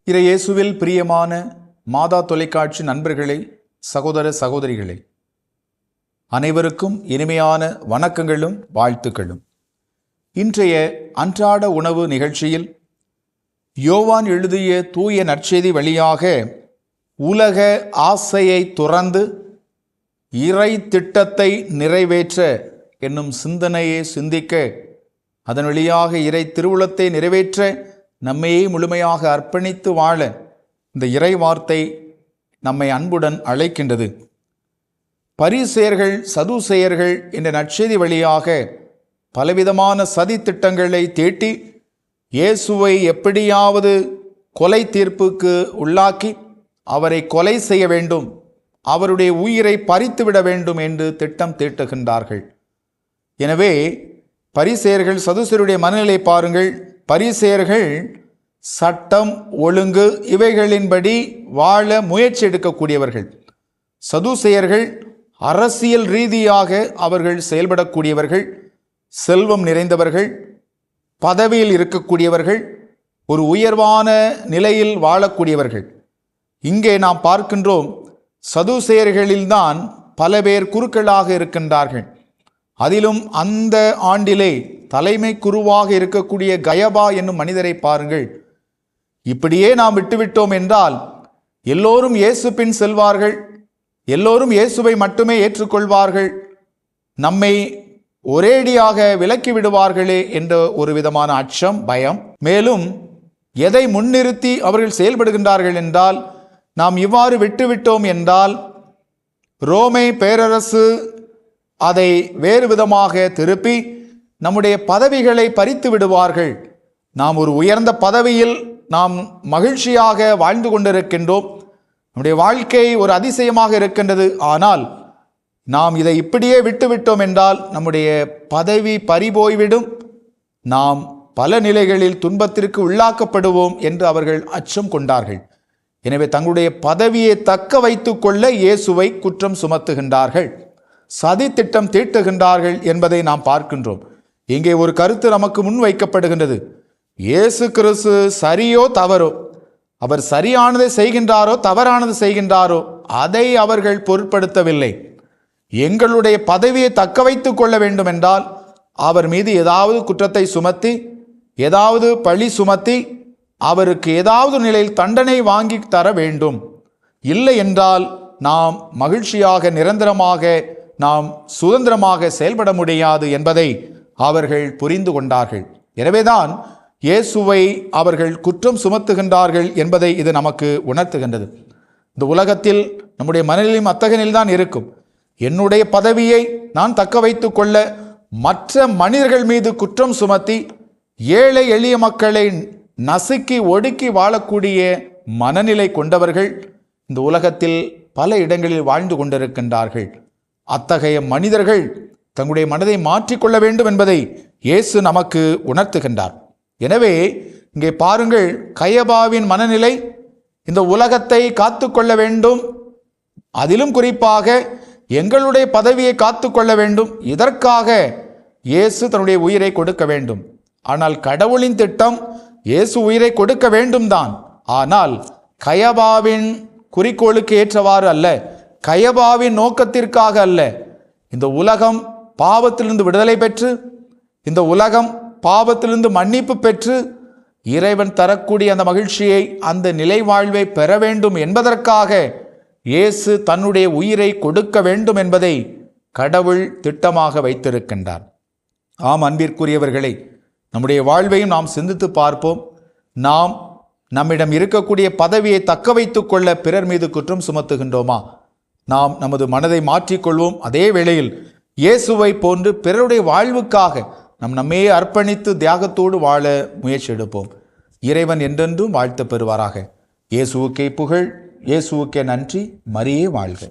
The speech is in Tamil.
இயேசுவில் பிரியமான மாதா தொலைக்காட்சி நண்பர்களே, சகோதர சகோதரிகளே, அனைவருக்கும் இனிமையான வணக்கங்களும் வாழ்த்துக்களும். இன்றைய அன்றாட உணவு நிகழ்ச்சியில் யோவான் எழுதிய தூய நற்செய்தி வழியாக உலக ஆசையை துறந்து இறை திட்டத்தை நிறைவேற்ற என்னும் சிந்தனையை சிந்திக்க, அதன் வழியாக இறை திருவுளத்தை நிறைவேற்ற நம்மையே முழுமையாக அர்ப்பணித்து வாழ இந்த இறை வார்த்தை நம்மை அன்புடன் அழைக்கின்றது. பரிசேயர்கள் சதுசேயர்கள் என்ற நற்செய்தி வழியாக பலவிதமான சதி திட்டங்களை தீட்டி இயேசுவை எப்படியாவது கொலை தீர்ப்புக்கு உள்ளாக்கி அவரை கொலை செய்ய வேண்டும், அவருடைய உயிரை பறித்துவிட வேண்டும் என்று திட்டம் தீட்டுகின்றார்கள். எனவே பரிசேயர்கள் சதுசேயருடைய மனநிலை பாருங்கள். பரிசேயர்கள் சட்டம் ஒழுங்கு இவைகளின்படி வாழ முயற்சி எடுக்கக்கூடியவர்கள். சதுசேயர்கள் அரசியல் ரீதியாக அவர்கள் செயல்படக்கூடியவர்கள், செல்வம் நிறைந்தவர்கள், பதவியில் இருக்கக்கூடியவர்கள், ஒரு உயர்வான நிலையில் வாழக்கூடியவர்கள். இங்கே நாம் பார்க்கின்றோம், சதுசேயர்களில்தான் பல பேர் குருக்களாக இருக்கின்றார்கள். அதிலும் அந்த ஆண்டிலே தலைமை குருவாக இருக்கக்கூடிய கயபா என்னும் மனிதரை பாருங்கள். இப்படியே நாம் விட்டுவிட்டோம் என்றால் எல்லோரும் இயேசு பின் செல்வார்கள், எல்லோரும் இயேசுவை மட்டுமே ஏற்றுக்கொள்வார்கள், நம்மை ஒரேடியாக விலக்கி விடுவார்களே என்ற ஒரு விதமான அச்சம், பயம். மேலும் எதை முன்னிறுத்தி அவர்கள் செயல்படுகின்றார்கள் என்றால், நாம் இவ்வாறு விட்டுவிட்டோம் என்றால் ரோமை பேரரசு அதை வேறு விதமாக திருப்பி நம்முடைய பதவிகளை பறித்து விடுவார்கள். நாம் ஒரு உயர்ந்த பதவியில் நாம் மகிழ்ச்சியாக வாழ்ந்து கொண்டிருக்கின்றோம், நம்முடைய வாழ்க்கை ஒரு அதிசயமாக இருக்கின்றது. ஆனால் நாம் இதை இப்படியே விட்டுவிட்டோம் என்றால் நம்முடைய பதவி பறிபோய்விடும், நாம் பல நிலைகளில் துன்பத்திற்கு உள்ளாக்கப்படுவோம் என்று அவர்கள் அச்சம் கொண்டார்கள். எனவே தங்களுடைய பதவியை தக்க வைத்து கொள்ள இயேசுவை குற்றம் சுமத்துகின்றார்கள், சதி திட்டம் தீட்டுகின்றார்கள் என்பதை நாம் பார்க்கின்றோம். இங்கே ஒரு கருத்து நமக்கு முன் வைக்கப்படுகின்றது. இயேசு கிறிஸ்து சரியோ தவறோ, அவர் சரியானதை செய்கின்றாரோ தவறானது செய்கின்றாரோ அதை அவர்கள் பொருட்படுத்தவில்லை. எங்களுடைய பதவியை தக்க வைத்து கொள்ள வேண்டும் என்றால் அவர் மீது ஏதாவது குற்றத்தை சுமத்தி, ஏதாவது பழி சுமத்தி, அவருக்கு ஏதாவது நிலையில் தண்டனை வாங்கி தர வேண்டும். இல்லை என்றால் நாம் மகிழ்ச்சியாக நிரந்தரமாக நாம் சுதந்திரமாக செயல்பட முடியாது என்பதை அவர்கள் புரிந்து கொண்டார்கள். எனவேதான் இயேசுவை அவர்கள் குற்றம் சுமத்துகின்றார்கள் என்பதை இது நமக்கு உணர்த்துகின்றது. இந்த உலகத்தில் நம்முடைய மனநிலையும் அத்தகையில்தான் இருக்கும். என்னுடைய பதவியை நான் தக்க வைத்து கொள்ள மற்ற மனிதர்கள் மீது குற்றம் சுமத்தி ஏழை எளிய மக்களை நசுக்கி ஒடுக்கி வாழக்கூடிய மனநிலை கொண்டவர்கள் இந்த உலகத்தில் பல இடங்களில் வாழ்ந்து கொண்டிருக்கின்றார்கள். அத்தகைய மனிதர்கள் தங்களுடைய மனதை மாற்றிக்கொள்ள வேண்டும் என்பதை இயேசு நமக்கு உணர்த்துகின்றார். எனவே இங்கே பாருங்கள், கயபாவின் மனநிலை இந்த உலகத்தை காத்து கொள்ள வேண்டும், அதிலும் குறிப்பாக எங்களுடைய பதவியை காத்து கொள்ள வேண்டும், இதற்காக இயேசு தன்னுடைய உயிரை கொடுக்க வேண்டும். ஆனால் கடவுளின் திட்டம் இயேசு உயிரை கொடுக்க வேண்டும் தான், ஆனால் கயபாவின் குறிக்கோளுக்கு ஏற்றவாறு அல்ல, கயபாவின் நோக்கத்திற்காக அல்ல. இந்த உலகம் பாவத்திலிருந்து விடுதலை பெற்று, இந்த உலகம் பாவத்திலிருந்து மன்னிப்பு பெற்று இறைவன் தரக்கூடிய அந்த மகிழ்ச்சியை, அந்த நிலை வாழ்வை பெற வேண்டும் என்பதற்காக இயேசு தன்னுடைய உயிரை கொடுக்க வேண்டும் என்பதை கடவுள் திட்டமாக வைத்திருக்கின்றார். ஆம் அன்பிற்குரியவர்களை, நம்முடைய வாழ்வையும் நாம் சிந்தித்து பார்ப்போம். நாம் நம்மிடம் இருக்கக்கூடிய பதவியை தக்க வைத்து கொள்ள பிறர் மீது குற்றம் சுமத்துகின்றோமா? நாம் நமது மனதை மாற்றிக்கொள்வோம். அதே வேளையில் இயேசுவை போன்று பிறருடைய வாழ்வுக்காக நம்மையே அர்ப்பணித்து தியாகத்தோடு வாழ முயற்சி எடுப்போம். இறைவன் என்றென்றும் வாழ்த்து பெறுவாராக. இயேசுவுக்கே புகழ், இயேசுவுக்கே நன்றி. மரியே வாழ்க.